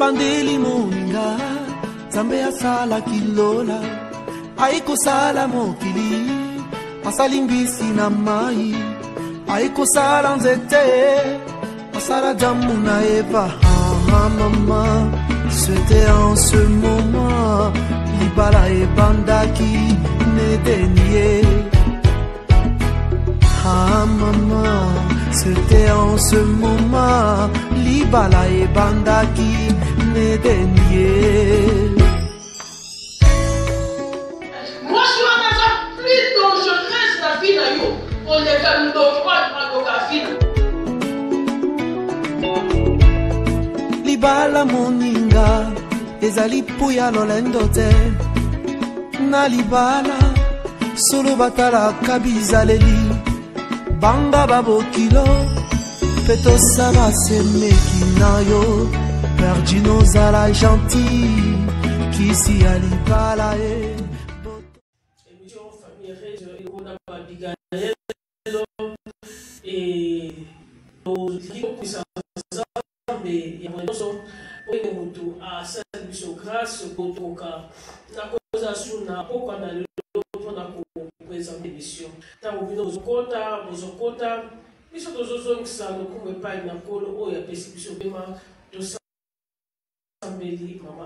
ebandeli moninga Nzambe asala kilola aiko sala mokili asali mbisi na mai aiko sala nzete asala jamu na eva mama c'était en ce moment libala ebandaki nedenie maman c'était en ce moment libala ebandaki nedenie. Moi je suis la maison plus dangereuse la vie na yo pour les femmes donc la vie libala moninga ezali puya lolendo te na libala solo batala kabizaleli banga babokilo petosa basemeki na yo perdi nozala gentil kisi ya libala émission famille Rez ekona babigael et mais ya nyonso oyo moto asala biso grâce kotoka na koza suna okwana lelo mpona kopresente émission ntango bino bozokota biso tozozongisa lokumu epai na nkolo oyo apesi biso pema tosambeli mama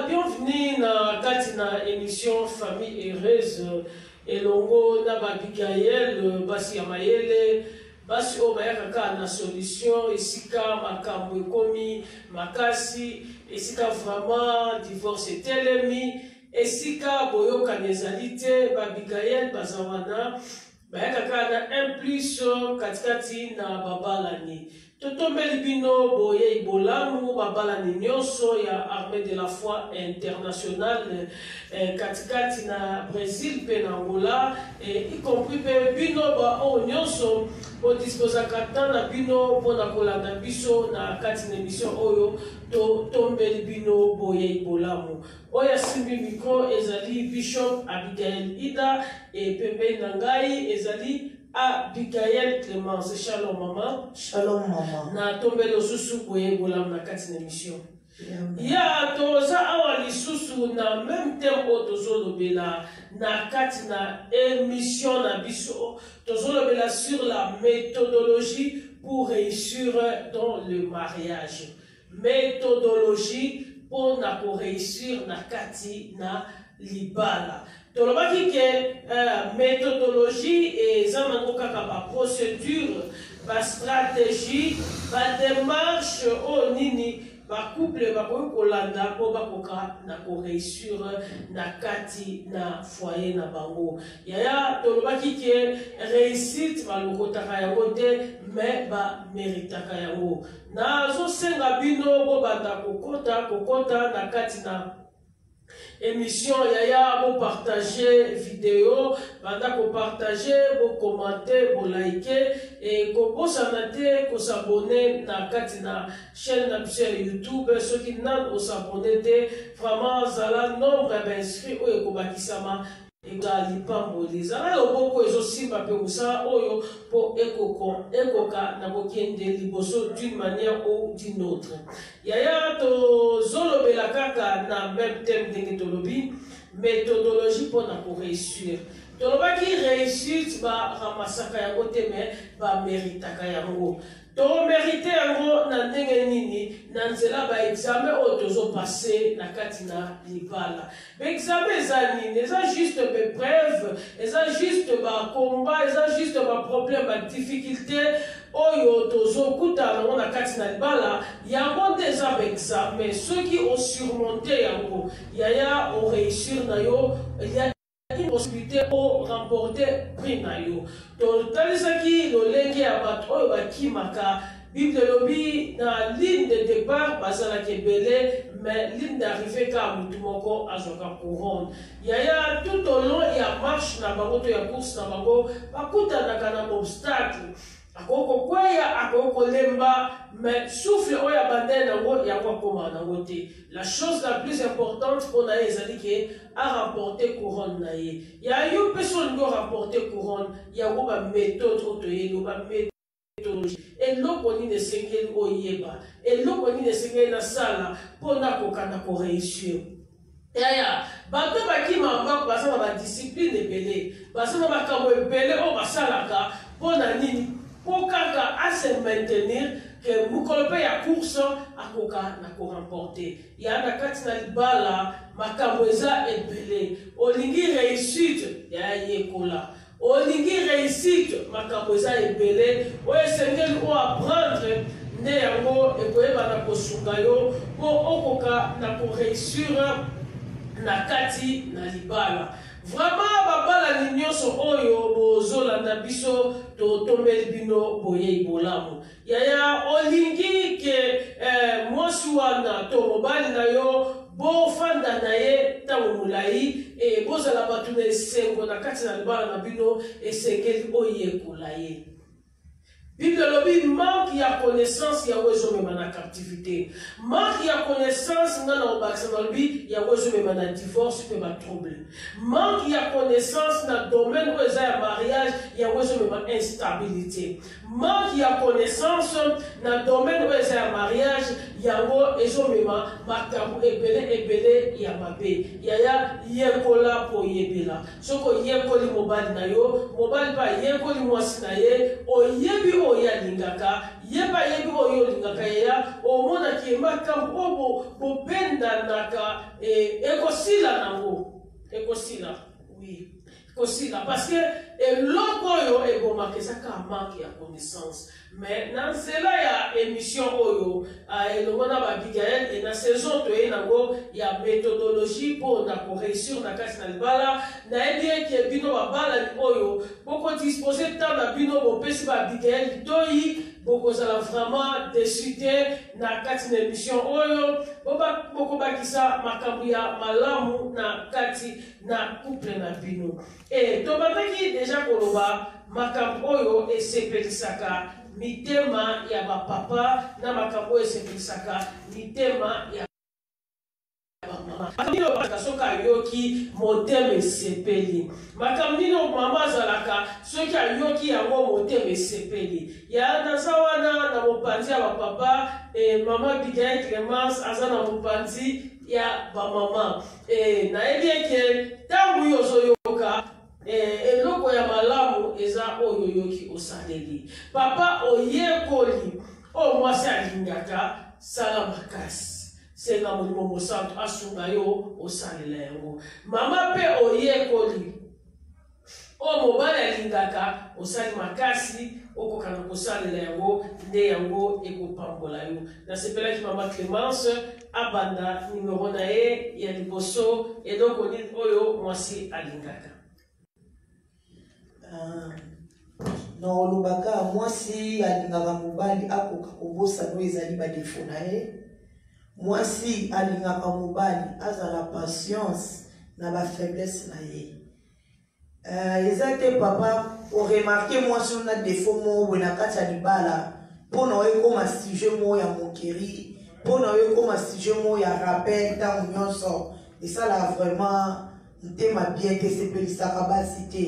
bienvenue na kati na émission famille heureuse elongo na babigael basi ya mayele basi oyo bayaka na solution esika makambo ekomi makasi esika vraiment divorce etelemi esika boyokani ezali te babigael baza wana bayaka na implice katikati na babalani totombeli bino boye ibolamu babalani nyonso ya armée de la foi internationale katikati na Brésil pe na Angola y compris pe bino ba o nyonso bodisposaka tan na bino mpona kolanda biso na kati na émission oyo totombeli bino boye ibolamu oyo asimbi micro ezali Bishop Abigail Ida et pembeni na ngai ezali Abigail Clémence. Shalom maman. Shalom maman. Na tombelo susu boye bolam na kati na émission. Ya toza awa lisusu na même tempo tozolobela na kati na émission na biso tozolobela sur la méthodologie pour réussir dans le mariage. Méthodologie pour na réussir na kati na libala. Tolobaki ke méthodologie et zanango kaka ba procédure, ba stratégie, ba démarche o nini ba couple ba ko kolanda po ba koka na ko réussir na kati na foyer na bango. Yaya tolobaki ke réussite ba lokotaka yango te mais ba méritaka yango. Na zo senga bino bo banda kokota na kati na émission yaya bo partager vidéo banda ko partager bo commenter bo liker et ko bosana te ko s'abonner na kati na chaîne na YouTube ceux qui n'ont s'abonner te vraiment zala nombre d'inscrits oyo ko bakisama egali pamboli zala loboko ezosimba pe usa oyo po ekoka na kokende liboso d'une manière ou d'une autre yaya to zolobela kaka na même thème ndenge tolobi méthodologie pour na ko réussir tolobaki réussite ba ramasaka yango te mais ba méritaka yango to mérite yango na ndenge nini na nzela ba examen oyo tozopase na kati na libala baexamen eza nini eza juste bapreuve eza juste bacombat eza juste baproblème badifficulté oyo tozokutana nango na kati na libala yango nde eza baexamen soki osurmonte yango yaya oréussir na yo une possibilité pour remporter prix na yo totalisaki lolenge ya bato oyo bakimaka bible lobi na ligne de départ bazalaki ebele mais ligne d'arrivée ka mutu moko azwaka couronne yaya tout au long ya marche na bango to ya course na bango bakutanaka na obstacle akoko kweya akoko lemba mais souffle oya bandene nango yango akoma nango te la chose la plus importante pour na ezali ke a remporter couronne na ye ya yo personne go remporter couronne yango ba méthode otoyelo ba méthodologie eloko nini esengeli oyeba eloko nini esengeli na sala mpona kokanda ko réussir yaya bato bakima mbako baza na badiscipline ebele baza na makambo ebele oyo basalaka mpona nini pour kaka à se maintenir que mukolope ya course akoka na ko remporter ya na kati na libala makambo eza ebele olingi réussite ya yekola olingi réussite makambo eza ebele oyo esengeli o apprendre nde yango ekoyeba na kosunga yo po okoka na ko réussir na kati na libala vraiment babala ni nyonso oyo bozolanda biso totombeli bino boyei bolamu yaya olingi ke mwasi wana to mobali na yo bofanda na ye ntango molai bozala bato na esengo na kati na libala na bino esengeli oyekola ye Bible lobi manque ya connaissance ya wezo mema na captivité. Manque ya connaissance na obaksa lobi ya wezo mema na divorce pe ba trouble. Manque ya connaissance na domaine weza ya mariage ya wezo mema instabilité. Manque ya connaissance na domaine weza ya mariage yango ezo mema makambo ebele ya mabe. Yaya yekola po yebela. Soko yekoli mobali na yo, mobali pa yekoli mwasi na ye, oyebi oya lingaka yeba yebi oyo lingaka ya omona ki makambo obo bobenda naka ekosila nango ekosila oui ekosila parce que loko yo ebomaka ka manque ya connaissance mais na nzela ya émission oyo elongo na babigael et na saison toye nango ya méthodologie pour na ko réussir na kati na libala na yebi ke bino babala oyo boko disposer temps na bino bopesi babigael toyi bokozala vraiment décidé na kati na émission oyo boko bakisa makambo ya malamu na kati na couple na bino et tobandaki déjà koloba makambo oyo esepelisaka mitema ya bapapa na makambo oyo esepelisaka mitema ya makambo soka yoki motema esepeli makambo mama azalaka soki ayoki yango motema esepeli ya naza wana na mopanzi ya bapapa mama Bigael Clemence aza na mopanzi ya bamama nayebi eke ntango oyo ozoyoka eloko ya malamu eza oyo yoki osaleli papa oyekoli oyo mwasi alingaka sala makasi senga molimo mosantu asunga yo osalela yango mama pe oyekoli oyo mobali alingaka osali makasi okokana kosalela yango nde yango ekopambola yo nasepelaki mama Clemence abanda nimero na ye ya liboso eloko nini oyo mwasi alingaka na olobaka mwasi alingaka mobali akoka kobosa no ezali badefo na ye mwasi alingaka mobali azala patience na ba faiblesse na ye. Eza te papa o remarquer mwasi on a défaut mo na kati ya libala pona oye koma sujet mo ya moquerie, pona oye koma sujet mo ya rappel ta nyonso. Et ça là vraiment ntema bien que c'est pelisaka basi te.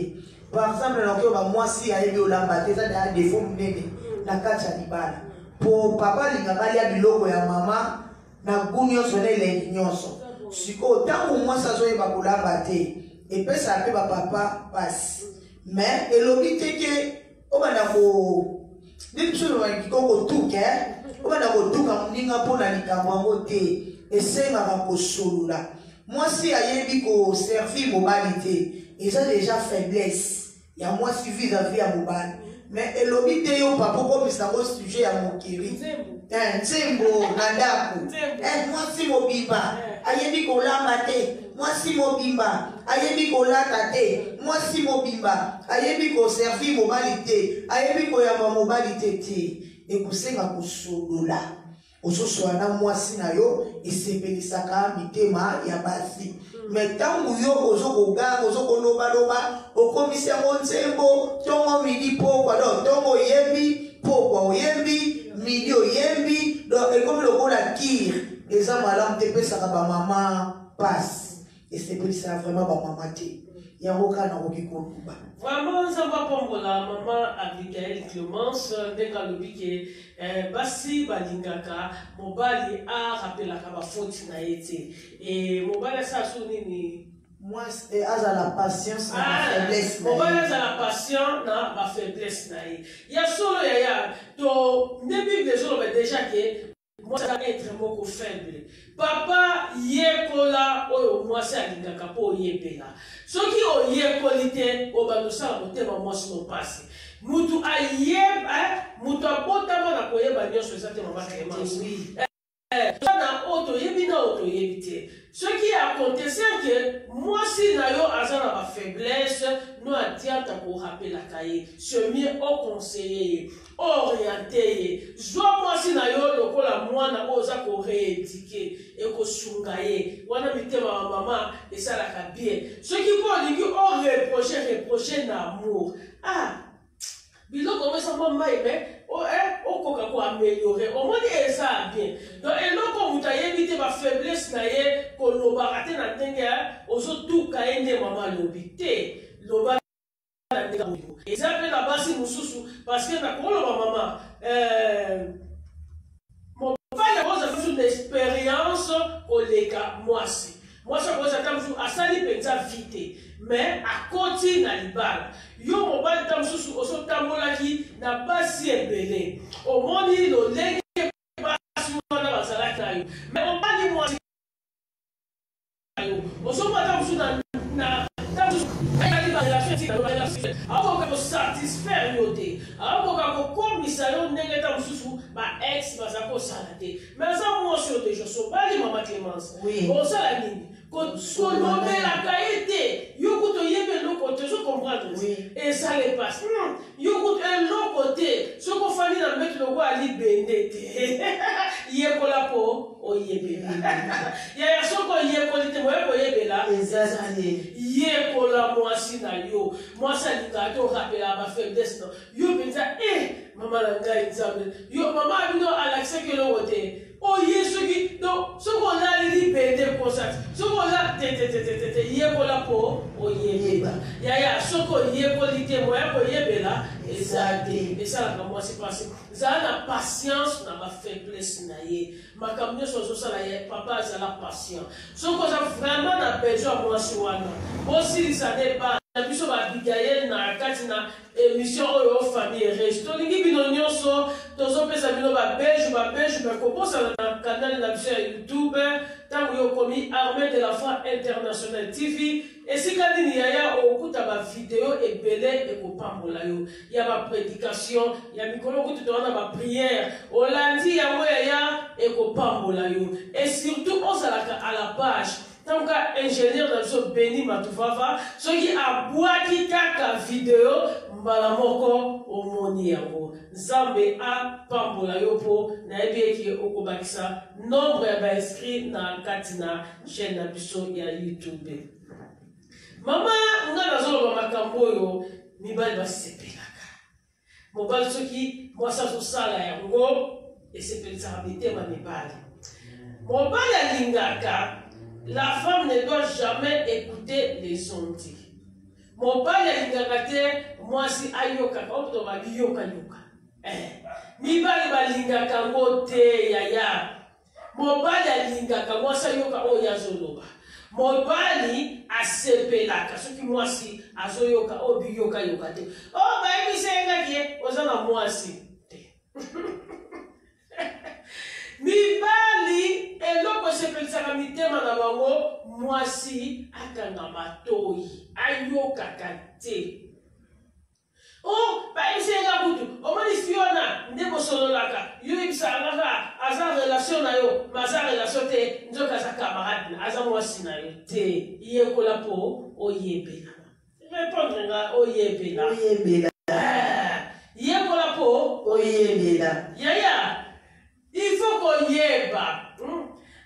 Par exemple na ko ba mwasi ayebi olamba te ça da défaut munene na kati ya libala. Po papa lingaka lia biloko ya mama na gunyo sone le nyonso. Siko tango mwasi azoyeba kolamba te. Et puis ça peut papa passe. Mais elobi te ke obanda ko dit sur le kiko tout ke obanda ko tout ka muninga pona likambo te. Esenga ko solula. Moi si ayebi ko servir mobilité, et ça déjà faiblesse. Il y a moi si vis-à-vis à mobile. Mais elobi te yo papa comme ça au sujet à moquerie. Nzembo nandako. Moi si mobimba ayebi ko lamba te. Moi si mobimba ayebi ko lata te. Moi si mobimba ayebi ko servir mobilité, ayebi ko ya mobilité te. Et kusenga ko solula. Ososwana mwasi na yo esepelisaka mitema ya basi. Mais tangu yo ozokoga ozokoloba okomisia monzembo tongo midi pokwa do tongo yembi pokwa oyembi midi oyembi do ekomi lokola kir eza malamu te pesaka ba mama passe esepelisaka vraiment ba mama te yango kana okikoluba. Vraiment, ça va pour la maman Abigail Clémence, dès qu'elle dit que Bassi Balingaka, Mobali a rappelé la faute na été. Et Mobali ça souligne. Moi, c'est à la patience, la faiblesse. Mobali a la patience, la faiblesse. Il y a solo, il y a. Donc, début des jours, déjà que. Moi, ça va être beaucoup faible. Papa, yekola, moi, c'est un gars pour yebela. Ce qui ont yekolité, au bas de ça, au thème, moi, c'est mon passé. Moutou a yeb, moutou a potama na koye bagnon sur ça, ma Clémence. Ça n'a auto yebi na auto yebité. Ce qui a compté, c'est que moi, si nayo azana ma faiblesse, nous a dit à pour rappeler la cahier, se mieux au conseiller. Orienté, moi si na yo lokola mwana oza ko rééduquer et ko sungaye wana mitema maman et ça la bien ce qui peut dire on reprocher l'amour biloko comme ça maman mais koka ko améliorer au moins et ça bien donc eloko mutayebi te ba faiblesse na ye ko loba raté na ndenge ozo tout kaende maman lobité loba. Et ça fait la base parce que la maman, mon père a fait une expérience au Lega, moi aussi. Moi, je pense à ça, il peut vite. Mais à côté, na libal. Yo, mon père a fait une expérience qui n'a pas si ébélé. Au monde, il a pas si on a la salade. Mais on parle de moi. On se voit dans alors que satisfaire yote alors que commissaire n'engata mususu ba ex bazako salate mais ça moi sur des choses pas les maman Clémence bon ça la nini ko nommer la qualité yoko to yebe no côté je comprends et ça les passe yoko un long côté ce qu'on fait dans mettre le roi ali bendete yeko la po o yebe ya so ko yeko lite mo yebe la exactement yeko la moi si na yo moi ça dit to rappeler ma faiblesse yo pensa maman la ngai nzambe yo maman bino alaxe que le wote oh yesu qui donc ce qu'on a libéré pour ça ce qu'on a yeko la po o yebe ya ce qu'on yeko lite mo yebe la et ça la moi c'est passé ça la patience na ma faiblesse na ye ma kamne so ça la papa ça la patience ce qu'on a vraiment na besoin moi sur wana aussi ça n'est pas na biso ba Abigail na kati na émission oyo famille heureuse to lingi bino nyonso tozo pesa bino ba belge ba koposa na canal na biso YouTube tango yo komi Armée de la Foi International TV et si kadini yaya okuta ba vidéo ebele e kopambola yo ya ba prédication ya mikolo kutu to na ba prière olandi ya moya e kopambola yo et surtout on s'alaka à la page. Tant qu'ingénieur dans Béni Matufava, ce qui a boit qui kaka vidéo, mbalamoko au moni yango nzambe apambola yo mpo nayebi eke okobakisa nombre ya bainscrit na kati na chaîne na biso ya YouTube. Mama nga nazoloba makambo oyo mibali basepelaka. Mobali soki mwasi azosala yango esepelisaka mitema mibali. Mobali alingaka, la femme ne doit jamais écouter les ondes. Mobali alingaka te mwasi ayokaka oto bayoka yoka. Mibali balingaka ngo te yaya. Mobali alingaka mwasi ayoka oyo azoloba. Mobali asepelaka soki mwasi azoyoka obiyoka yoka te. Oh bayebisenga ke ozana mwasi te. Mibali eloko esepelisaka mitema na bango mwasi akanga matoi ayokaka te. Oh bayebisenga kutu omoni Fiona nde bosololaka yo yebisaka kaka aza relation na yo maza relation te nzoka aza camarade aza mwasi na yo te yekola po oyebela. Répondre nga oyebela. Oyebela. Yekola po oyebela. Yaya il faut qu'on yeba.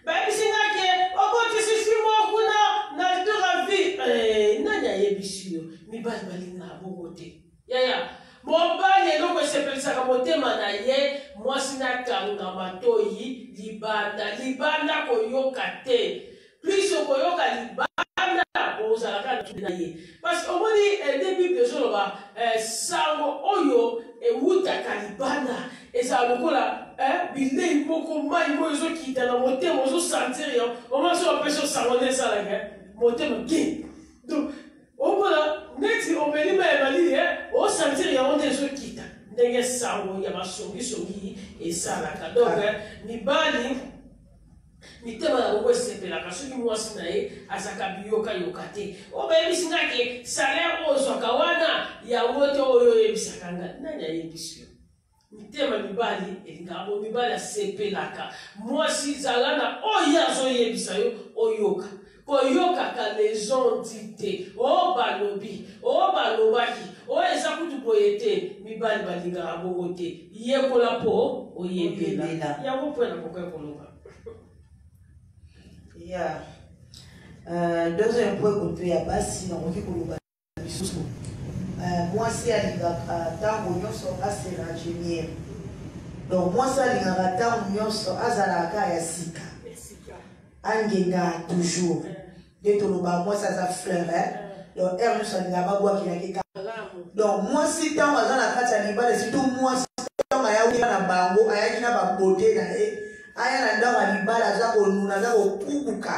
Bayebisenga ke okotisi fimo kuna na tora vie nani ayebisi yo mibali balinga bongo te. Yaya mobali eloko esepelisaka motema na ye mwasi nakanga matoi libanda koyoka te. Plus okoyoka libanda ozalaka na ye parce que omoni nde bible ezoloba sango oyo ewutaka libanda ezala lokola bilei moko mai moko ezokita na motema ozosentir yo omasi opesi osango nde esalaka motema ge. Donc omona neti omeli ma ebali osentir yango nde ezokita ndenge sango ya basongisongi esalaka. Donc mibali mitema na bongo esepelaka soki mwasi na ye azaka biyoka yoka te. Obayebisanga ke salaire ozwaka wana yango te oyo oyebisaka nga nani ayebisi yo. Mitema mibali elingaka bo mibali asepelaka mwasi zala na oyo azoyebisa yo oyoka koyokaka les ondes te. O balobi o balobaki o eza kutu boye te mibali balingaka bongo te yekola po oyebela yango mpo na kokoya koloba. Yeah. Deuxième point qu'on peut y avoir, si on veut qu'on moi c'est à l'ingaka on nyonso asera ingénieur. Donc moi c'est à l'ingaka on nyonso azalaka ya sika. Angenga toujours. De toloba moi ça za fleur donc elle nous s'en va boire qui na donc moi si tant azala kata libala surtout moi tant ya na bango ayaki na ba beauté na aya na ndanga libala za ko nuna za ko kubuka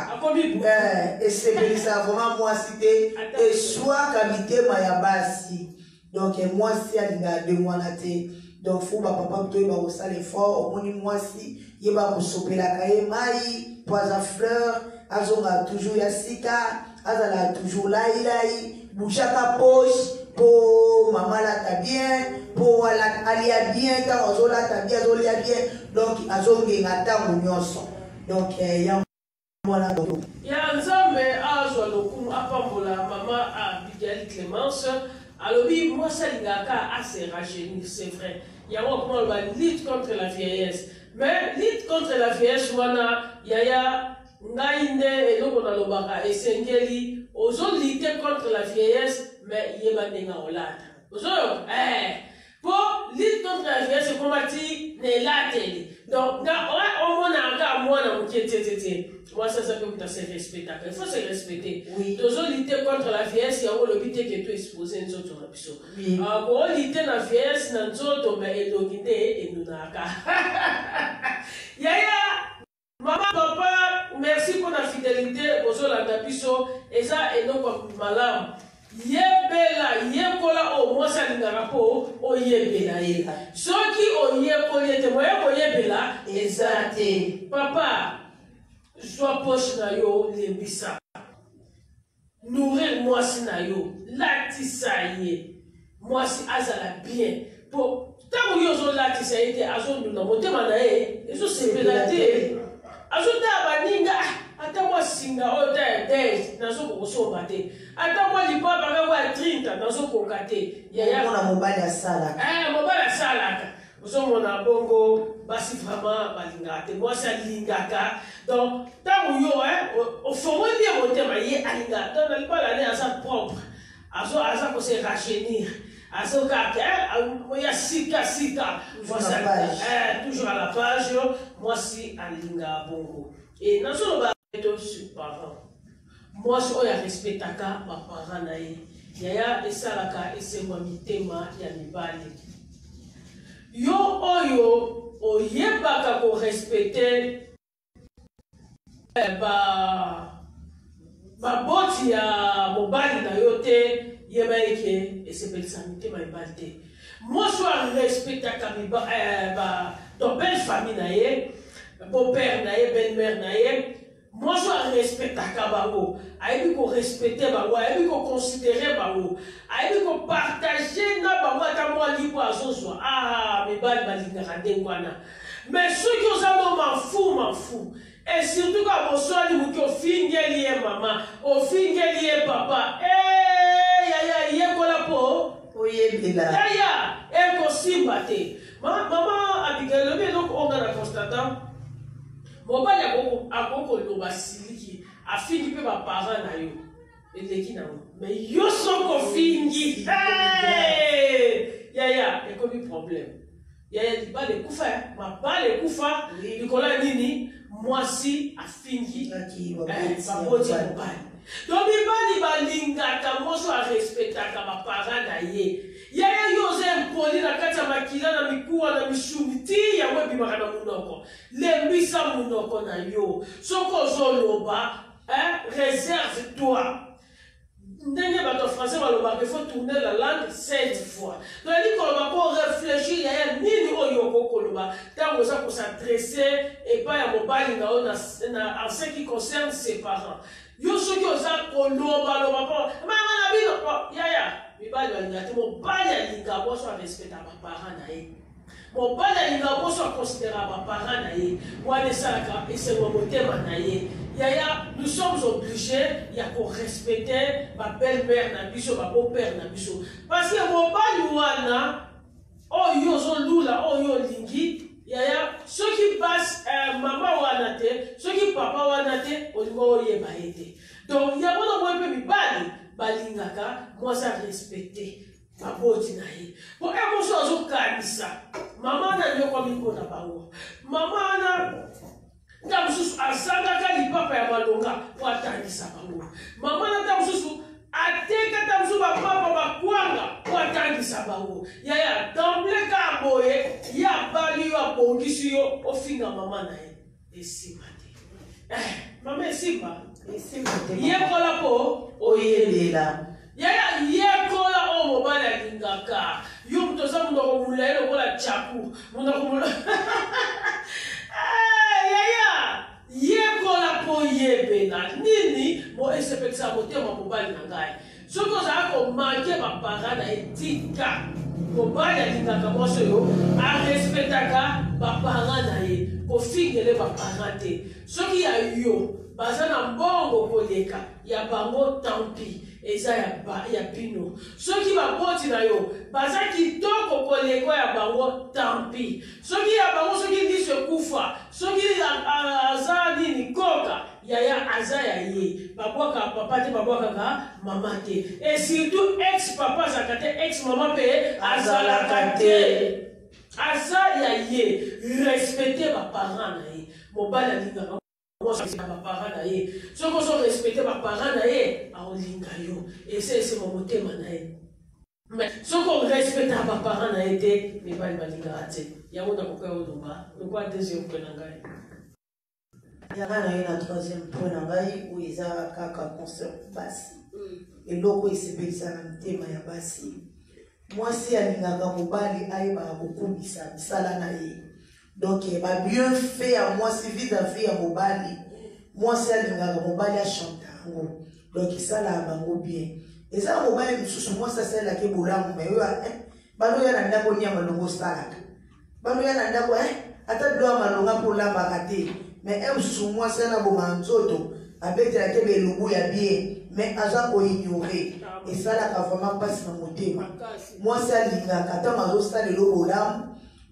esepelisa vraiment moi cité et soit kabitema ya basi donc moi si alinga de moi na te donc faut ba papa to ba osala effort omoni moi si yeba ko sopela kaye mai poisa fleur azonga toujours ya sika azala toujours là bouchaka poche pour maman la bien pour la alia bien quand on la ta bien zolia bien donc azongi ngata nyonso donc ya mwana do ya nzambe azwa lokumu apambola mama Abigail Clémence alobi moi salingaka assez rajeunir c'est vrai ya comment la lutte contre la vieillesse mais lutte contre la vieillesse wana yaya ngai nde eloko na lobaka esengeli ozo lutter contre la vieillesse mais yeba ndenga olata ozo pour lutter contre la vieillesse c'est comment ti ne lateli donc au mona anga mwana mukietetete moi ça peut tout se respecter il faut se respecter oui ozo lutter contre la vieillesse ya le but que tu exposer nzoto na biso pour lutter na vieillesse na nzoto mais elokinde enunaka yaya maman, papa, merci pour la fidélité. Bozolanda biso, eza enoko malamu. Yebela, yekola o mwasa lingaka po, o yebela ye. Soki o yekoli te, moya ko yebela, eza te. Papa, sois poche na yo lembisa. Nourrir mwasi na yo, latisa ye. Mwasi azala bien. Po, tango yo zo latisa ye te, azo nuna motema na ye, ezo sepela te. Azuta baninga ata mwa singa oda des nazo kosomba te ata mwa lipa banga wa 30 nazo kokate yaya mona mobali asala mobali asala Vous avez un bongo, basi vraiment balingate. Moi c'est lingaka. Donc tant où yo au fond bien monter maïe alinga. Donc elle pas l'année à sa propre. À ça qu'on se rajeunir. À ce cas il y a sika. Toujours à la page. Moi si alinga bongo. Et non seulement sur parents. Moi si on y a respectaka ma parents naïe. Yaya esalaka esemwa mitema ya mibali. Yo oyo oyebaka ko respecter ba boti ya mobali na yo te yeba eke esepelisa mitema mibali te. Moi so respectaka ton belle famille na ye, beau-père na ye, belle-mère na ye. Moi, je respecte Kabango. Aïe, qu'on respecte Bango. Aïe, qu'on considère Bango. Aïe, qu'on partage na Bango. Moi, libre à ce soir. Ah, mes balles, mais ceux qui ont m'en fous. Et surtout quand on soit libre, qu'on finit lié maman, on finit lié papa. Eh, yaya, yé quoi la peau? Oui, bien là. Yaya, et qu'on s'y battait. Maman, Abigail, donc on a la constatant. Mon père a beaucoup de siliki, a fini que ma parent na yo, et les qui na yo. Mais yo sont confinés. Yaya, et comme problème. Yaya dit pas de koufa, ma pas de koufa, Nicolas Nini, moi si a fini. Ma boti mon père. Donc il va linga, moi je respecte ma parent na ye. Yaya yose mpoli na kati ya makila na mikuwa na mishumiti ya webi makana munoko. Lembisa munoko na yo. Soko zoloba, réserve-toi. Ndenge bato français baloba, il faut tourner la langue 7 fois. Donc il dit qu'on va réfléchir, yaya nini oyo koloba. Tant osa ko s'adresser et pas ya mobali na en ce qui concerne ses parents. Yo soki osa koloba loba po. Mama na bino, yaya. Mibali balingate mon bali alinga boso respecte ma parents na ye. Mon bali alinga boso considère ma parents na ye. Moi de salaka et c'est mon motema na ye. Yaya, nous sommes obligés ya ko respecter ma belle-mère na biso, ma beau-père na biso. Parce que mon bali wana oh yo zo lula oh yo lingi yaya ceux qui passent maman wana te, ceux qui papa wana te, olingo yeba ete. Donc ya bona mo pe mibali balingaka, moi ça respecter ma boti na ye. Bon, et moi ça zo kanisa. Maman na yo kwa miko na bango. Maman na tamususu asanga kali papa ya malonga kwa tangisa bango. Maman na tamususu ateka tamususu ba papa ba kwanga kwa tangisa bango. Yaya d'emblée ka boye ya bali yo abongisi yo ofinga maman na ye. Esima te. Maman esima. Yekola po oyelela. Yaya yekola o mobali alingaka. Yo mtoza munoko mulelo kola chaku. Munoko mulelo. Yaya yekola po yebena. Nini mo esepekisa motema mobali na ngai. Soko za ko manke ba parana etika. Mobali alingaka moso yo a respectaka ba parana ye. Ko fingele ba parate. Soki ya yo bazana mbongo koleka ya bango tampi eza ya bino soki baboti na yo baza kitoko koleka ya bango tampi soki ya bango soki ndiso kufa soki aza nini koka yaya aza ya ye babwaka papa te babwaka ka mama te et surtout ex papa zakate ex mama pe azalaka te aza ya ye respecter ba parents na ye mobali alingaka ma parents na ye ceux qui sont respectés par parents na ye aolinga yo et c'est mon motema na ye mais ceux qui respectent par parents na ye te mais bali balinga te yango na koka oloba lokwa deuxième point na ngai yanga na ye na troisième point na ngai où eza kaka concert basi eloko esepelisa na mitema ya basi mwasi alingaka mobali ayebaka kokumisa misala na ye. Donc, il va bien faire moi si vis-à-vis à mobali. Moi, c'est un mobali à chanter. Donc, ça là, bango bien. Et ça, mobali, moi, ça c'est là qui est boula, mais bano ya nanda ko nyama longo salaka. Bano ya nanda ko ata doa malonga pour la barate. Mais moi, c'est là boma nzoto avec la kebe lubu ya bien. Mais aza ko ignorer. Et ça là, vraiment passe dans mon thème. Moi, c'est là, quand on a mazo ça le lobo là.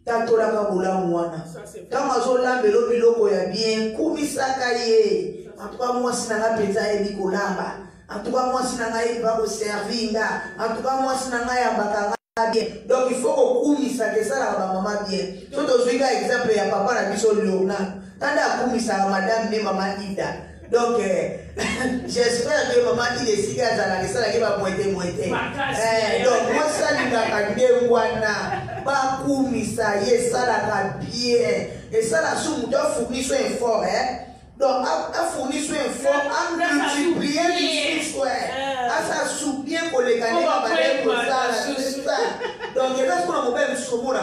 tatolaka bolamu wana ntango azolambela biloko ya bien kumisaka ye antuka mwasi na nga mpenza ayebi kolamba antuka mwasi na nga yebi bakoservi nga antuka mwasi na nga yambaka nga bien donc il faut kokumisaka esalaka bamama bien so tozwika exemple ya papa na biso Leonard tanda akumisaka madame ne mama Ida. Donc, j'espère que maman dit des cigares à la salle qui va moitié. Donc, moi, ça, il a gagné wana. Pas koumisa, y ça la bien. Et ça, la soupe, doit fournir son effort, hein. Donc, à fournir son effort, à multiplier les soins. À sa soupe bien pour les gagner, c'est ça. Donc, il y a ce qu'on a mobile sur le monde.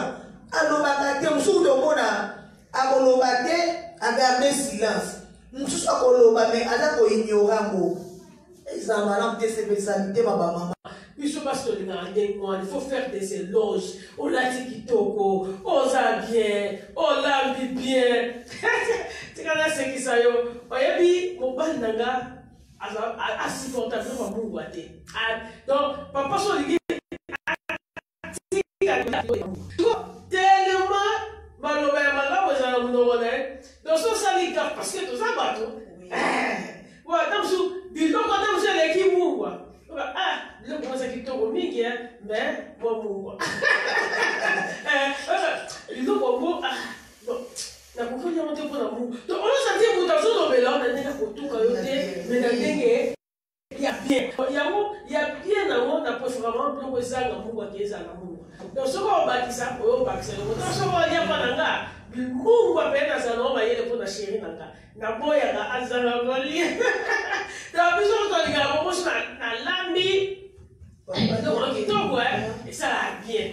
Alors, on sous le monde, à garder silence. Moussou akoloba mais aza ko ignorant mo ezamala de spécialité ma maman biso baso linga ndengwa il faut faire des éloges on l'a dit kitoko on a bien on l'a bien tikana c'est qui ça yo oyebi mobali nanga assupportable ma mungu ate donc papa so lingi tellement maloba ya malamu ezala munongona donc so sali gaffe parce que toza bato wa tamsu biloko tamsu eleki mungwa biloko moza kitoko mingi mais mo mungwa biloko ngo nakokonya mo te mpona mungwa donc olosantie moto azolobela ona ndenge kotuka yo te mais na ndenge ya bien yango ya bien nango na poche vraiment biloko ezanga mungwa ke ezala mungwa donc soko obakisa oyo obakisa yango donc soko olia mpa na nga mungu apenda sana oma yele pona sheri nanga na boya na azanga golia da biso to liga bomo na lambi donc kitoko ça la bien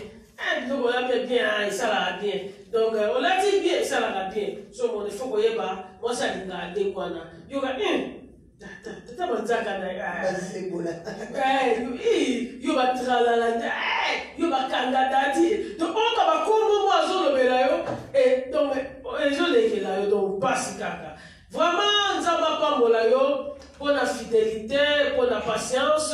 donc on a bien ça la bien donc on l'a dit bien ça la bien so mon il faut ko yeba moi ça linga de kwana yoga tata manzaka na yo ba tralala yo ba kanga dati to onka ba kombo mo azolobela yo donc ezolekela yo donc pasi kaka vraiment nzamba pambola yo pona fidélité pona patience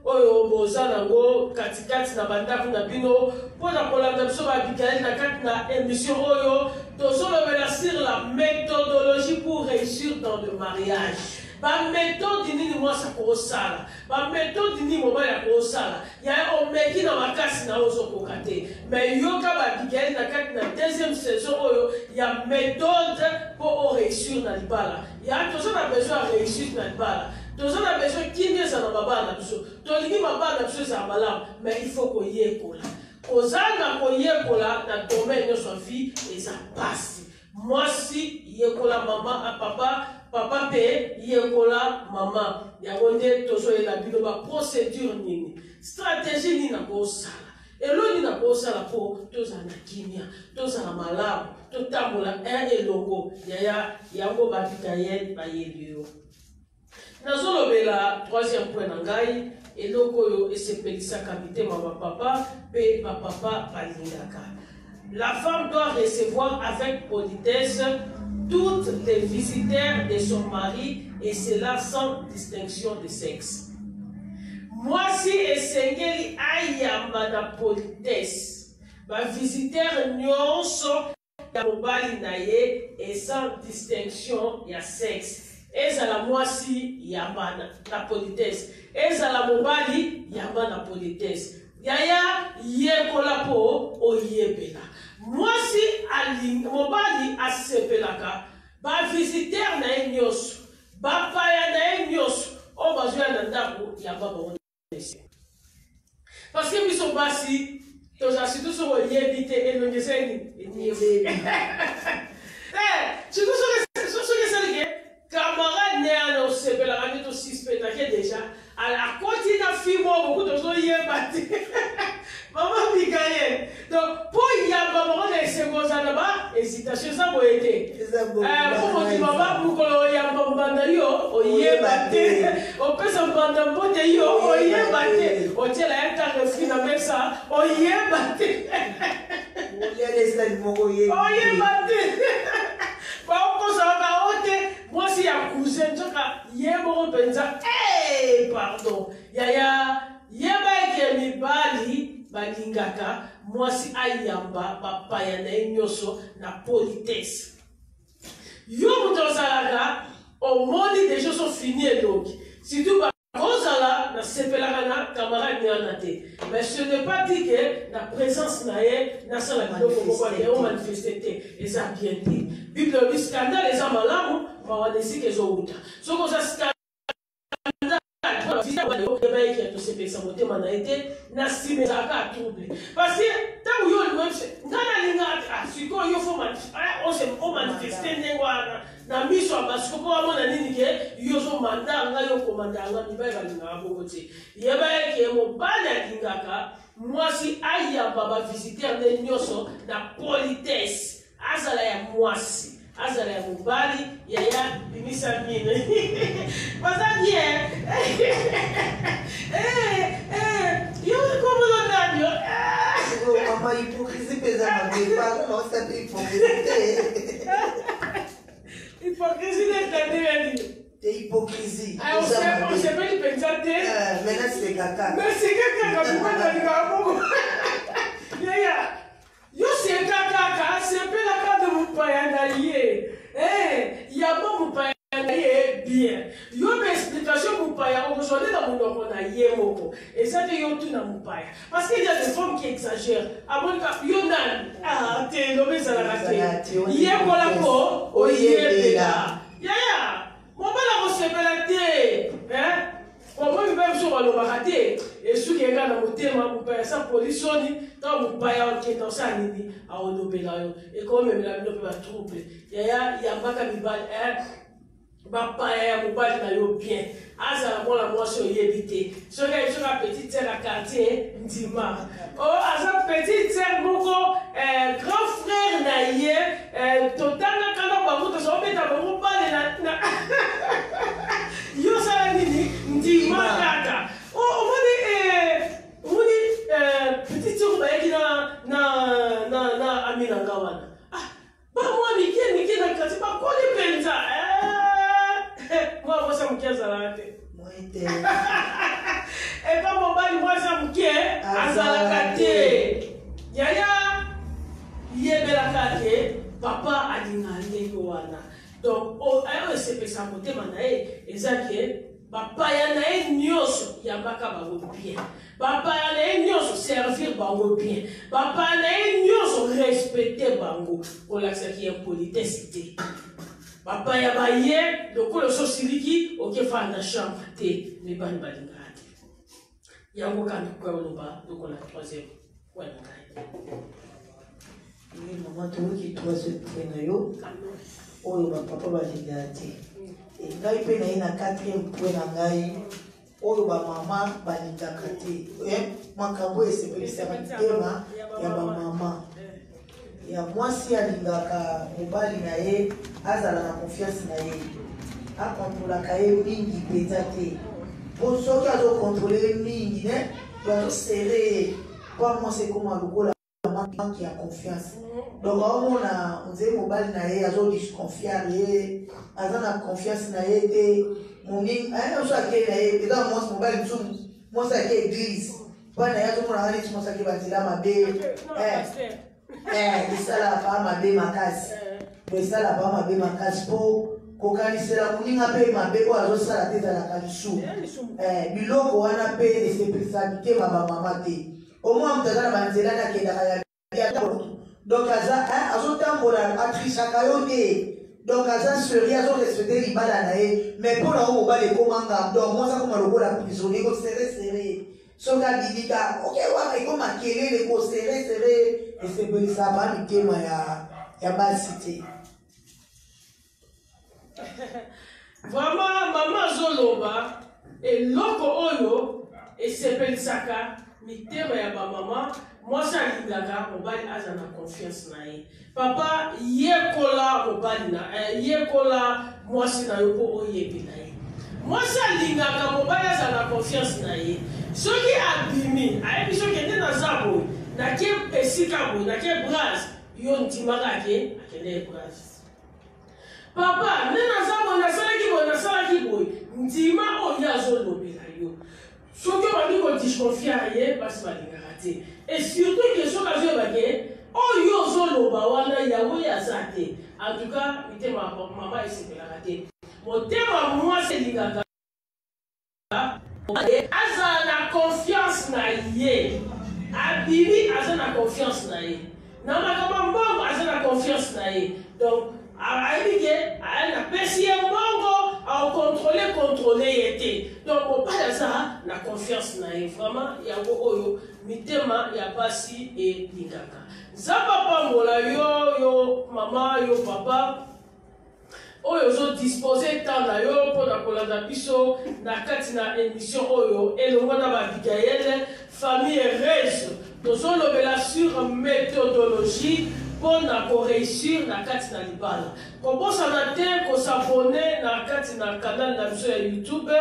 oyo boza nango katikati na bandako na bino pona kolanda biso babikali na kati na émission oyo tozolobela sur la méthodologie pour réussir dans le mariage. Ba méthode nini mwasa kosala ba méthode nini mobali ya kosala ya omeki na makasi na ozo kokate mais yoka ba bigeli na kati na deuxième saison oyo ya méthode pour réussir na libala ya tozo na besoin de réussir na libala tozo na besoin kimia za na baba na biso tolingi baba na biso za malamu mais il faut ko yekola ozanga ko yekola na domaine de sa vie et ça passe moi si yekola maman à papa pe yekola mama yango nde tozoyela bino ba procédure nini stratégie nini na kosala elo nini na kosala po tozala na kimia tozala malamu totambola elongo yaya yango babikayeli bayeli yo nazolobela troisième point na ngai eloko oyo esepelisaka mitema bapapa pe bapapa balingaka. La femme doit recevoir avec politesse toutes les visiteurs de son mari et cela sans distinction de sexe. Moi si esengeli ayamba na politesse, ba visiteur nyonso ya mobali na ye et sans distinction ya sexe. Ezala moi si yamba na politesse, ezala mobali yamba na politesse. Yaya yekola po oyebela. Moi si ali mobali asepelaka ba visiteur na nyos ba paya na nyos o bazwa na ndako ya baba onese parce que biso basi to za situ so yebite enongeseni eniye tu so que camarade ne ana sepela ani to suspecta que déjà à côté na fimo beaucoup de so yebate maman Mikael donc pour y avoir des secondes là-bas hésitation ça peut être pour dire maman pour que y a un banda yo oyebate on peut s'en banda pote yo oyebate on tient la carte refri na même ça oyebate oyebate ba on ça va ote moi si ya cousin toka yebo penza pardon yaya yeba ke mi bali balingaka mwasi ayamba bapaya na ye nyonso na politesse. Yo moto ozalaka omoni des choses sont finies donc surtout ozala na sepelaka na camarade nyana te, mais ce n'est pas dit que la présence na ye na sala biloko moko ya manifester te eza bien te. Bible lobi scandale eza malamu mawadesi ke zouta soko za scandale tosepelisa motema na ye te na nsima ezalaka atrouble parce que ntango yo nga nalinga sikoyo yo fo manifeste ndenge wana na miso ya basiko mpo bamona nini ke yo ozomanda nga yo komanda nga mibali balingaka boko te yeba eke mobali alingaka mwasi ayamba bavisitere nde nyonso na politesse azala ya mwasi azala ya mobali yaya bimisa mine bazaki yo komolo nani yo mama hypocrisie pesa mabeba non ça peut hypocrisie hypocrisie n'est t'es hypocrisie on s'est pas dit penser maintenant c'est caca mais c'est caca quand tu vas dans le yaya yo c'est caca c'est pas la carte de mon payanaïe y a pas mon payanaïe bien yo m'explication mon paya aujourd'hui dans mon nom na yemoko et ça que yo tout na mon paya parce qu'il y a des femmes qui exagèrent à mon cas yo nan te no mais ça la raté yekola ko o yebela yaya mon bala ko sepela te comment il va sur le baraté et ce qui est là dans mon thème mon père ça policioni dans mon père qui est dans ça nini à odobela et comme même la no peut trouble yaya yambaka mibali papa ya mobali na yo bien azala mona mwasi oyebite soki petite sœur à quartier ndima aza petite sœur moko grand frère na ye totanga kanga bango tozobeta bango bale na yo sala nini ndima kaka omoni petite sœur bayeki na amina nga wana bamwa mike na kati bakoli mpenza moi ça me casse à la tête moi et pas mon bali moi ça me casse à la kate yaya yebela kate papa adingande yoana donc ayo c'est pesa motema na e ezake papa ya na e nyoso yambaka bango bien papa ya na e nyoso servir bango bien papa na e nyoso respecter bango olakisa ki impolitesse papa ya baye lokolo so siliki okefanda chambre te mibali balingaka te yango kandi kwaloba lokola troisième wana ngai mama toyoki troisième point na yo oyo bapapa balingaka te ngai mpe na ye na quatrième point na ngai oyo bamama balingaka te makambo esepelisaka mitema ya bamama ya mwasi alingaka mobali na ye azala na confiance na ye akontrolaka ye mingi mpenza te po soki azokontrole ye mingi ne bazosere ye po mwasi ekoma lokola manque ya confiance donc aomona nzee mobali na ye azodisconfiare ye aza na confiance na ye te moningi ayenaso ake na ye eza mwasi mobali mosusu mwasi ake église mpana ye azomonaka neti mwasi ake banzela mabe esala pa mabe makasi esala pa mabe makasi mpo kokanisela moninga mpe mabe oyo azosala te ezalaka lisumu biloko wana mpe esepelisa mitema bamama te omwa moto aza na banzela nakendaka ya donc azotambola atrisaka yo te donc aza seri azorespecte libala na ye mais mpona oyo mobali ekomanga donc mwasi akoma lokola prisonnier koseresere soki abibika okewaka ekoma kelele koseresere esepelisa ba mitema ya basi te vraiment mama azoloba eloko oyo esepelisaka mitema ya bamama mwasi alingaka mobali aza na confiance na ye papa yekola mobali yekola mwasi na yo mpo oyebela ye mwasi alingaka mobali aza na confiance na ye soki abimi ayebi soki ende naza boye nake esika boye nake brase yo ndimaka akende ye brase papa nde naza boye nasalaki boye ndima oyo azolobela yo Ce que on dit disconfie à rien, parce que raté. Et surtout que ce que je vais oh yo zolo bawana yawe yazate. En tout cas, il était ma maman et c'est raté. Mon thème à moi c'est l'ingaka. Aza na confiance na ye. Abibi aza na confiance na ye. Na makama mbongo aza na confiance na ye. Donc aibike na pesi mbongo a contrôler yete. Donc on parle ça na confiance na ye. Vraiment yako oyo mitema ya basi et lingaka. Za papa mola yo mama yo papa oyo zo disposer temps na yo pour na kolanda biso na kati na émission oyo elongo na ba Abigaël famille heureuse tozo lobela sur méthodologie pour na ko réussir na kati na libala kobosa na te ko s'abonner na kati na canal na biso ya YouTube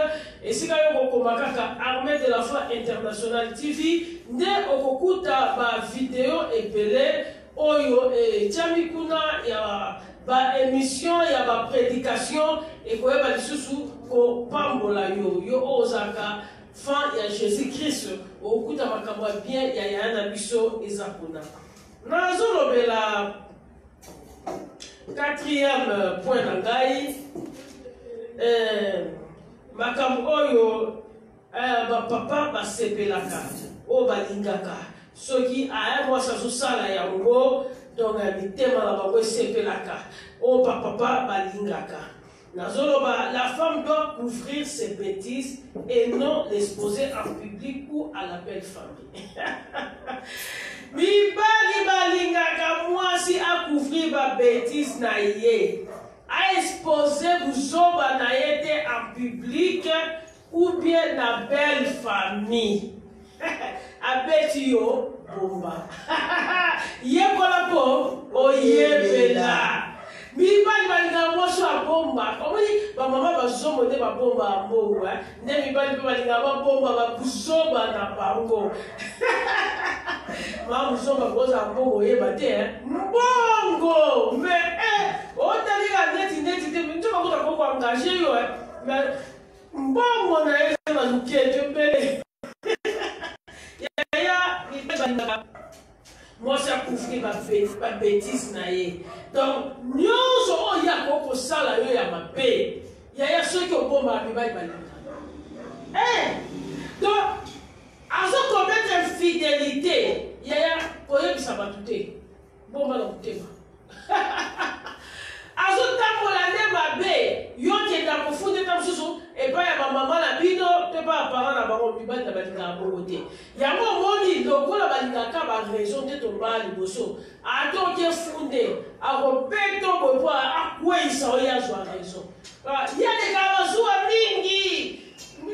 et sika yo ko komakaka Armée de la foi internationale TV nde okokuta ba vidéo epele oyo tiami kuna ya ba émission ya ba prédication et ko eba lisusu ko pambola yo ozaka fin ya Jésus-Christ okuta makambo bien ya na biso ezakuna nazo lobela quatrième point na ngai makambo oyo ba papa ba sepelaka o balingaka soki aya mwasa sala yango donc mitema la bango sepelaka o papa balingaka nazoloba la femme doit couvrir ses bêtises et non l'exposer en public ou à la belle famille. Mibali balingaka mwasi a couvrir ba bêtise na ye a exposer buzoba na yete en public ou bien na belle famille. Abeti yo bomba yekola po oyebela mibali balinga moso a bomba omoni ba mama bazomo te ba bomba mbongo nde mibali pe balinga ba bomba ba buzoba na bango ma buzoba boza mbongo yeba te mbongo mais otalika neti te mtu bakota ko engager yo mais mbongo na yeye na lukete mbele moi ça couvrir ma bêtise na ye donc nyonso oya koko sala yo ya mabe ya ceux qui ont bomba mibali balika donc azo commettre infidélité ya koyebisa batu te bomba na kutema azo tambola nde mabe yo kenda kofunde ta mosusu epai ya bamama na bino te pa apara na bango mibali na balingaka bongo te yango omoni lokola balingaka baraison te tombala liboso atoke funde akopeto boye po akweyisa oyo azwa raison yalekaka bazuwa mingi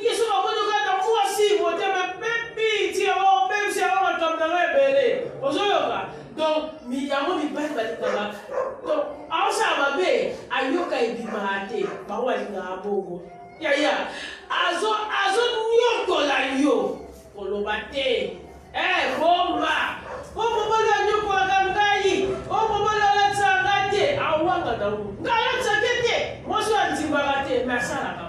yeso bamoni okata mwasi motema pepi ti yango pepisi yango makambo nango ebele ozoyoka donc yango mibali balingaka donc aosala mabe ayoka ebimaka te bango balingaka bongo yaya azo nyokola yo koloba te bomba bomobala nyokolaka ngai bomobala alatisaka te awanga nango ngai alatisaka te mwasi andimbaka te me asalaka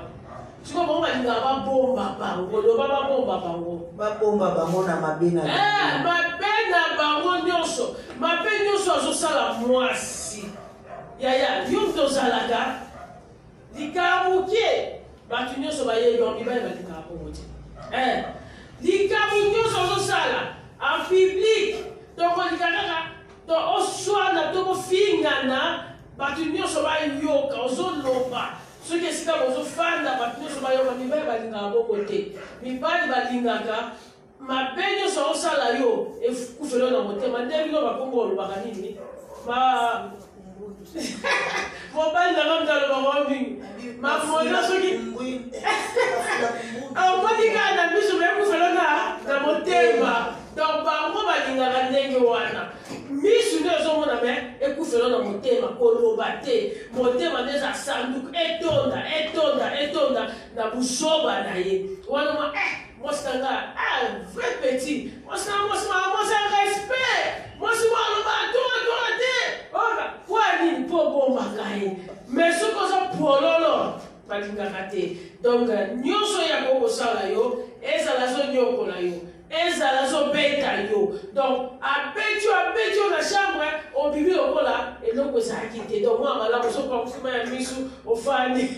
siko bango balingaka babomba bango loba babomba bango na mabe na mabe na bango nyonso mabe nyonso azosala mwasi yaya yo tozalaka likamuke batu nyonso bayebi mibali balingaka bongo te likambo nyonso ozosala en public tokolika kaka to oswana to kofingana batu nyonso bayoka ozoloba soki esika bozofanda batu nyonso bayoka mibali balingaka bongo te mibali balingaka mabe nyonso osala yo ekufelo na motema nde bino bakombo olobaka nini mobali nanga mtalobaka mingi mamono soki omotika na biso mekufelo na motema donc bango balingaka ndenge wana misu nde ezomona me ekufelo na motema koloba te motema nde eza sanduku etonda na buzoba na ye wana ma mwasi nanga vrai petit mwasi respect mwasi waloba atoa te oka kwa nini po bombaka ye mais soki oza pololo balingaka te. Donc nyonso ya kokosala yo ezala zo nyokola yo ezala zo beta yo. Donc abeti yo na chambre obibi lokola eloko ezalaki te. Donc mwa malamu sopa kusima ya misu ofani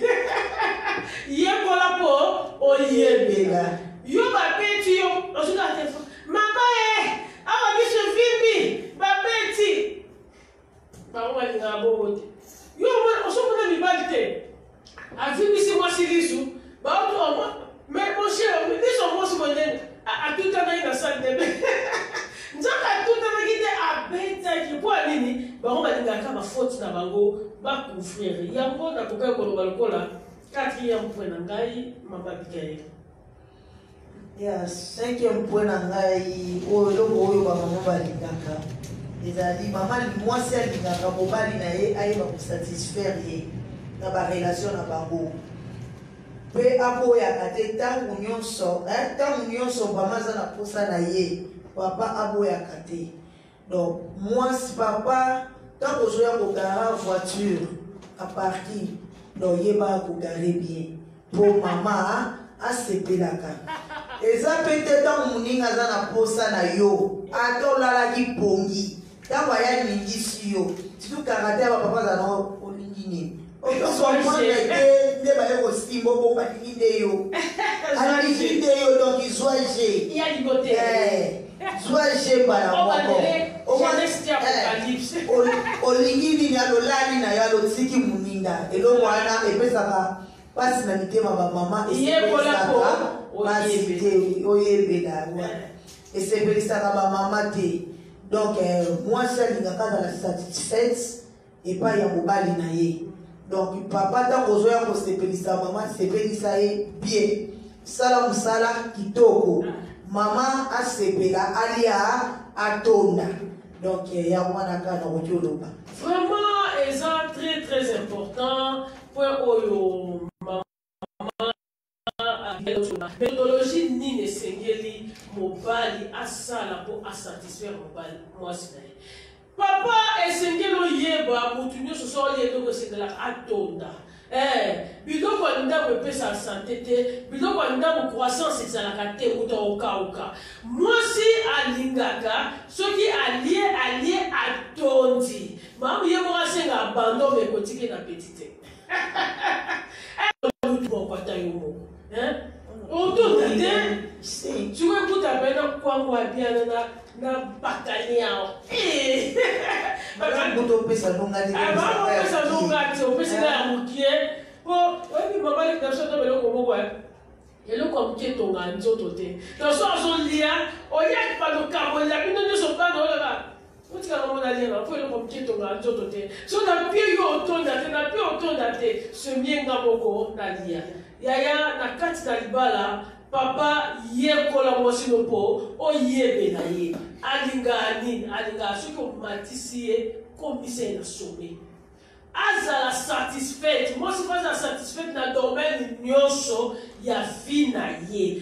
yekola po oyebela yo babeti yo osuka telefone mama awa biso vimbi babeti bango balingaka bongo te. Yo osomona mibali te avimbisi mwasi lisu baotoama mais mon cher liso mwasi monene atutanaki na sale de bain nzaka atutanaki te abetaki mpo anini bango balingaka bafoti na bango bacouvrir yango nakokai koloba lokola 4e point na ngai mama Abigail. Ya 5e point na ngai oyo eloko oyo bamama balingaka ezali mama mwasi alingaka mobali na ye ayeba kosatisfaire ye na barelation na bango mpe aboyaka te ntango nyonso mama aza na posa na ye papa aboyaka te. Donc mwasi papa ntango ozoya kogara voiture a parking donc yeba kogare bien mpo mama asepelaka. Eza mpe te ntango moninga aza na posa na yo ata olalaki pongi ntango aya ningisi yo titukaka te ya bapapa aza na olingi nini okomprendre te nde baye kosimba obo balingi nde yo alingi nde yo donc izwa je zwa je mbala moko olingi nini alolali na yo alotiki moninga eloko wana epesaka pasi na mitema bamama esepelisaka pasi te oyebela esepelisaka bamama te. Donc mwasi alingaka azala satisfaite epai ya mobali na ye. Donc papa ntango ozoya kosepelisa mama sepelisa ye bien sala mosala kitoko mama asepela alia atonda. Donc yango wana kaka nakoki oloba vraiment eza très important point oyo mama méthodologie nini esengeli mobali asala mpo asatisfaire mobali mwasi na ye. Papa esengeli oyeba mutu nyonso so oye eloko esengelaka atonda biloko ya ndambo epesa sante te biloko ya ndambo croissance ezalaka te mutu okauka. Mwasi alingaka soki alie atondi mamu ye moko asenga abandon me ekotiki na peti te mokwata yo moko otonda te soki ekuta pena kwangu abiana na bakani yao opesa nonga te opesika ya mokie po oyebi mabali na biso to beloko moko eloko ya mokie etonga nzoto te toso azolia oyaki panokabolela bino nyonso bana olaka otikaka mona lianga po eloko ya mokie etonga nzoto te so na pie yo otonda te semienga moko nalia yaya na kati na libala papa yekola mwasi no po oyebela ye alinga nini alinga soki omatisi ye komisa ye na some azala satisfaite mwasi mpo azala satisfaite na domaine nyonso ya vie na ye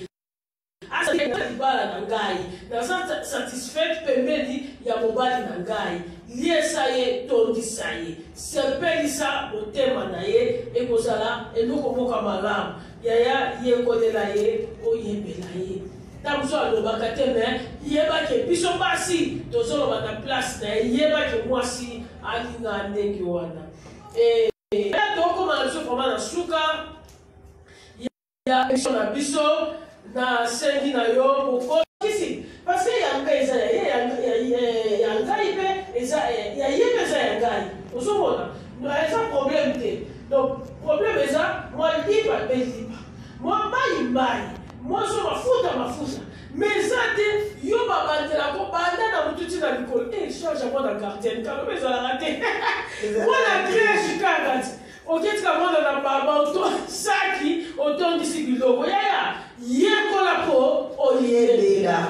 azala libala na ngai naza satisfaite pembeni ya mobali na ngai liesa ye tondisa ye sepelisa motema na ye ekozala eloko moko malamu yaya yekolela ye oyebela ye ntango so alobaka te me yebaki biso basi tozoloba na place na ye yebaki mwasi alinga ndenge wana tokoma na biso vraimen na suka ya biso na biso na sengi na yo bokokisi parce que yanga eza ya ngai mpe ya ye mpe eza ya ngai ozomona eza problème te. Donc problème eza mwa liba mpe liba mwa mbai mwa so mafuta mais eza te yo babandelako banda na motuti na likolo change mwana gardienne kaloba ezalaka te mwana crèche kaka ti oketika mwana na baba saki otondisi biloko yaya yekola mpo oyebela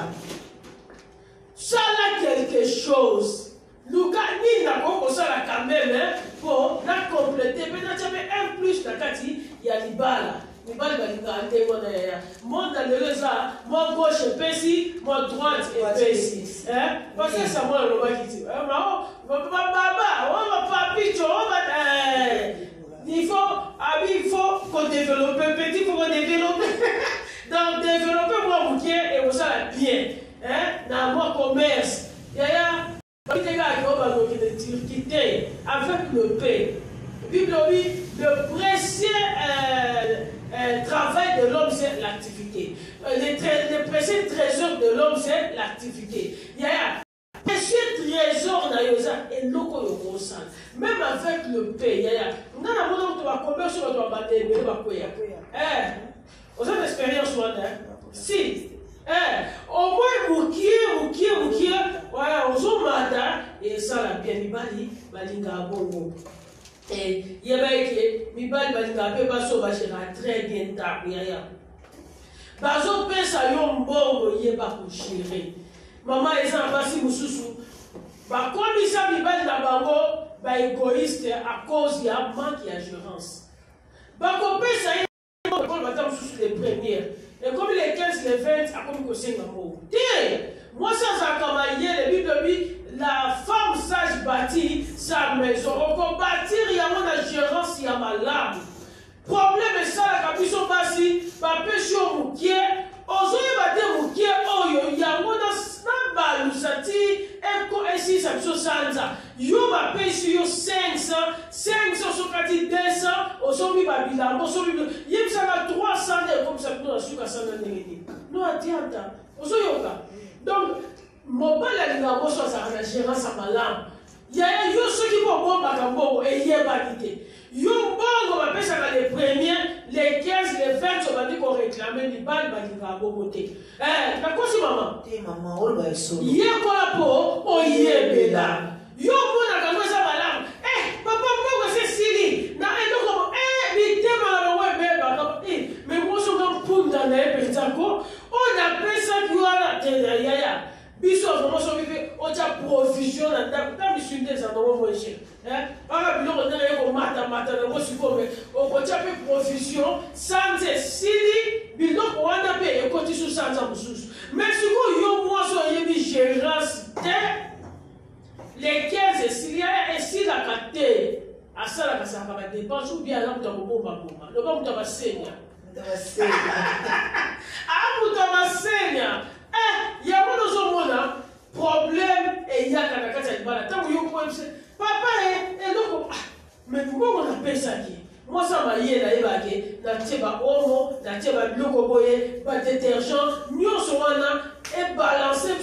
sala quelque chose luka nini nakoki kosala quand même mpo nakomplete mpe natya mpe un plus na kati ya libala mibali balingaka ndenge wana yaya monde lelo eza mwa gauche epesi mwa droite epesi parce que samoa alobaki ti baba bapapicho il faut kodévelopper avec le paix. Bible dit, le précieux travail de l'homme, c'est l'activité. Le précieux trésor de l'homme, c'est l'activité. Il y a un précieux trésor dans Yosa et non qu'on même avec le paix. Il y a un moment où tu vas combien sur ton baptême, tu vas payer. Vous avez l'expérience, si. Au moins, Moukier, ouais, on mata, et ça, la bien, Mibali, Balinga Bongo. Et il y a Mibali, Balinga, Baso, Bachera, très bien, Tapiaya. Baso, Pesa, Yon Bongo, Yeba, Kouchiri. Maman, et ça, Bassi Moussou. Bah, comme il s'est Mibali, la Bango, bah, égoïste, à cause, il y a manque d'assurance. Bah, comme Pesa, il y a Madame Moussou, les premières. Et comme les 15, les 20, à comme c'est l'amour. Moi, sans accompagner, les Bible dit, la femme sage bâtit sa maison. On peut bâtir, il y a mon assurance, il y a ma lame. Problème est ça, la capuchon bassi, papé sur Moukier, ozo bâtir Moukier, oyo, il y a mon asnaba, lusati, et si ça se sanza. Yo va payer sur 500 sur 200, ozo mi babila, ozo mi, yem ça va 300, comme ça, nous, la suka 100 négé. Nous, atianta, ozo yoga. Donc, mon père a dit que moi, ça a gérance à ma lame. Il y a ceux qui vont bon bagambo et il y a validé. Yo bon, on va faire les premiers, les 15, les 20, on va dire qu'on réclamait les balles, on va boboter. D'accord, si maman? Maman, on va essayer. Il y a quoi la peau? Oh, il y a bella. Yo bon, on a gagné ça ma lame. Papa, moi, c'est Sili. Na, et donc, mais t'es mal, ouais, mais moi, je suis un poule dans les pétacos. On appelle ça qui a la tête, yaya. Biso vraiment so vive on t'a provision na ta mission des endroits moins cher para bilo on a ko mata na ko siko mais on t'a fait provision sans sili bilo on a payé ko tisu sans mususu mais siko yo moi so yebi gérance les 15 sili et si la carte à ça la ça va dépenser ou bien là on t'a bomba le bon t'a senya il y a un problème et il y a un problème. Papa, mais pourquoi on appelle ça qui? Moi, ça m'a dit, la teba homo, la teba blocoboye, pas détergent, nous sommes et balancer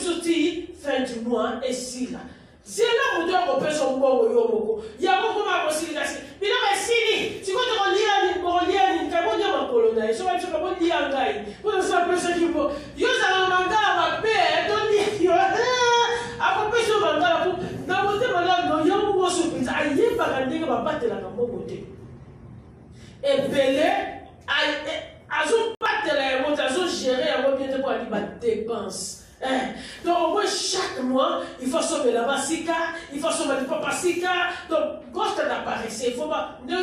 fin du mois et si là. C'est là où on peut son bon yomoko. Il y a beaucoup de conciliation. Mais non, mais si, tu vas te relier, ma polonaise, tu vas te relier en gaï. Pour ça, peut ce qu'il faut. Yo, ça va manquer à ma paix, ton lit. À peu sur manga, dans mon thème, non, il y a un mot sur pizza. Il y a pas gagné que ma patte là, dans mon côté. Et belé, à son patte là, à son gérer, à mon bien de quoi il dépense. Donc au moins chaque mois, il faut sauver la basika, il faut sauver le papasika. Donc quand ça apparaissait, il faut pas. Nous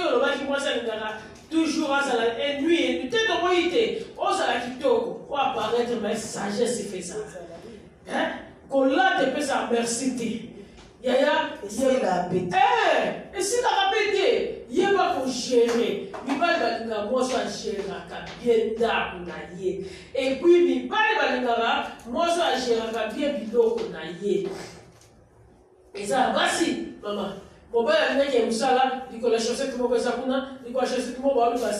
toujours à la nuit et nuit. Donc moi il était, on s'est la quitté, on apparaître mais sagesse fait ça. Qu'on l'a dépêché sa merci. Yaya, et si la répété, il y a pas pour gérer. Il va y moi soit gérer bien d'art qu'on a yé. Et puis il va y moi soit gérer bien bidon qu'on a yé. Et ça, voici, maman. Mon père a dit que ça là, il connaît les chaussettes qui m'ont fait ça, il connaît les chaussettes qui m'ont fait ça,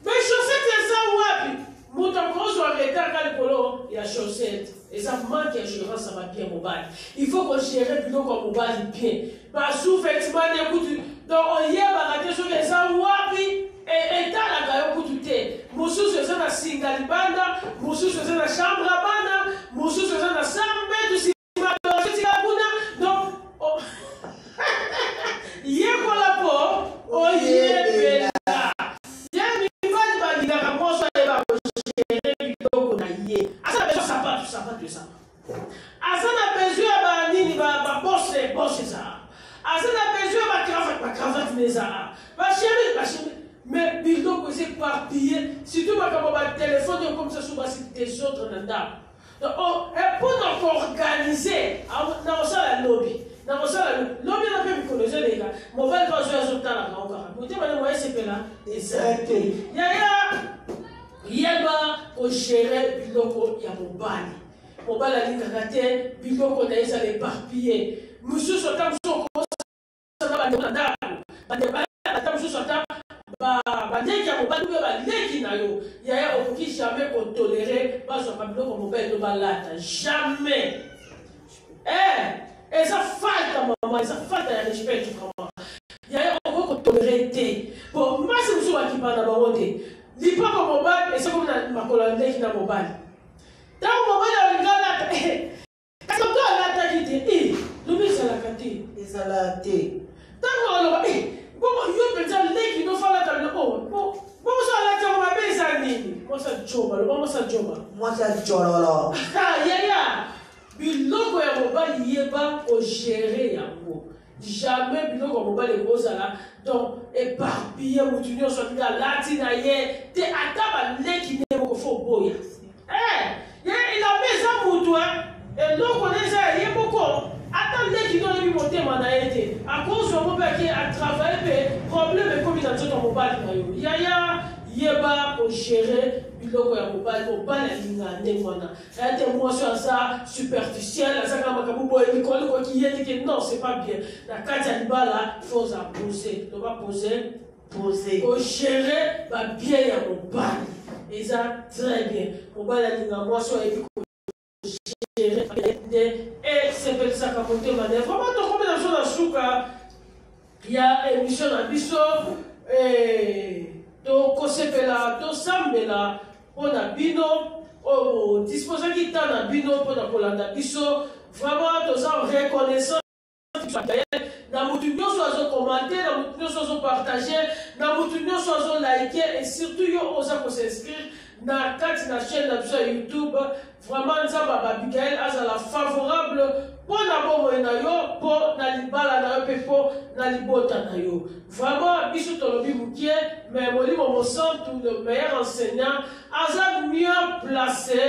mais chaussettes, c'est ça ou wapi? Mon temps soit arrêté à Calpolo, il y a chaussettes. Et ça manque d'assurance, ça va bien mon bal. Il faut qu'on gère plutôt comme mon bal bien. Parce que effectivement, donc on y a baraté sur les wapi et dans la gaille au bout du thé. Moussou se faisait la singalibanda, Moussou se faisait la chambre à banda, Moussou se faisait la sambe du cinéma de la donc, il y a quoi la peau, on y est bella. Il y a une balle qui va moi soit gérer plutôt qu'on a yé. Ça a besoin de nini ba bosse ça. Ça a besoin de cravate mais ça. Ba chérie. Mais plutôt que c'est parpillé, si tu vas comme un téléphone comme ça sur des autres nanda. Donc pour nous organiser, dans ça la lobby. Dans ça la lobby on peut me connaître les gars. Mon père va jouer à son temps là encore. Vous dites moi c'est là exactement. Il y a pas au gérer plutôt il y a mon bal. Mon bal a dit caractère, plutôt qu'on a essayé d'éparpiller. Monsieur Sotam bandeko na ndako bandeko ata mosusu ata bandeki ya mobali mpe baleki na yo yaya okoki jamais kotolere bazwaka biloko mobali to balata jamais eza falta mama eza falta ya respect kama yaya okoki kotolere te po masi mosusu bakipana bango te lipapa mobali eza komi na makolo ya ndeki na mobali ntango mobali alinga alata kasi oto alataki te lobi ezalaka te ezala te ntango aloba bongo yo mpenza leki nofalata biloko bongo so alati yango mabe eza nini mwasa joba loba mwasa joba mwasa jololo yaya biloko ya mobali yeba ogere yango jamais biloko ya mobali ekozala donc éparpille motu nyonso alingi alati na ye te ata baleki ne moko fo boya ilabe eza motu eloko na eza ye moko ata leki no yebi motema na ye te akozwa mo mpe ake atravaille mpe problème ekomi na nzoto mobali na yo yaya yeba ogere biloko ya mobali alinga ndenge wana aya te mwasi aza superficiel aza kaka makambo boye mikolo koki ye teke non c'est pas bien na kati ya libala faut oza pose to bapose ogere babien ya mobali eza très bien mobali alinga mwasi oyebi et sepelisaka motema ne vraiment tokomi na biso na suka ya émission na biso tokosepela tosambela mpo na bino oyo disposaki ta na bino mpo na kolanda biso vraiment toza reconnaissant na mutu nyonso azokomante na mutu nyonso azopartage na mutu nyonso azolike et surtout yo oza kos'inscrire na kati na chaîne na biso ya YouTube vraiment nzambe Abigail azala favorable mpo na bomoi na yo mpo na libala na yo mpe mpo na libota na yo vraiment biso tolobi mokie mais molimo mosantu le meilleur enseignant aza mieux placé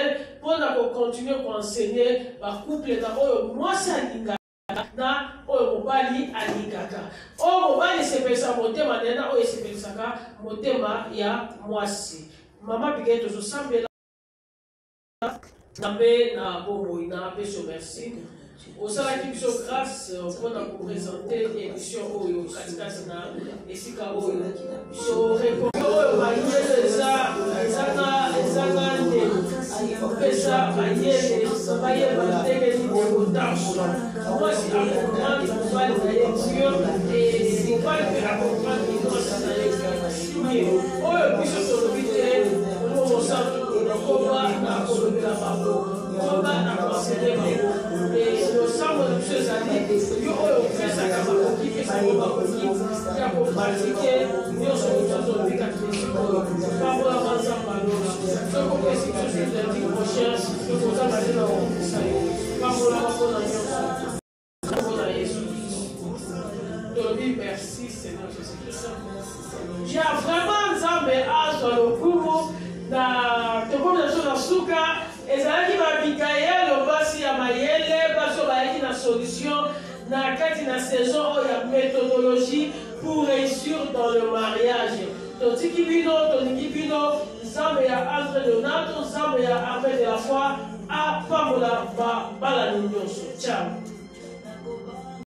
mpo na kocontinue koenseigner bacouple na oyo mwasi alingaka na oyo mobali alingaka oyo mobali esepelisaka motema na ye na oyo esepelisaka motema ya mwasi mama Abigail tozosambela nzambe na bomoi na peso merci osalaki biso grâce mpona kopresente émission oyo katikati na esika oyo so rekomi oyo mayele ezanga nde opesa mayele bayeba ndenge nini ekotambola mwasi akomprendre mobali na ye dieu et mobali mpe akomprendre grâce na ye oyo biso tolobi te momosantu koba na kolobela bango koba na konsele bango losambo na biso ezali yo oyo opesaka bakoki pesako bakoki ya kopratike nyonso tozolobi kati esika oyo pambola banzamba lona soki opesi biso lundi prochain tokozanga te na kokisa yo pambola bapona nyonso mpona yesu tolobi merci seigneur jésus christ ya vraiment nzambe azwa lokumu na tokomi na biso na suka ezalaki babigayelo basi ya mayele basi oyo bayaki na solution na kati na saison oyo ya méthodologie pour réussir dans le mariage totiki bino tolingi bino nzambe ya André Leonardo nzambe ya Armée de la Foi apambola babalani nyonso ciao.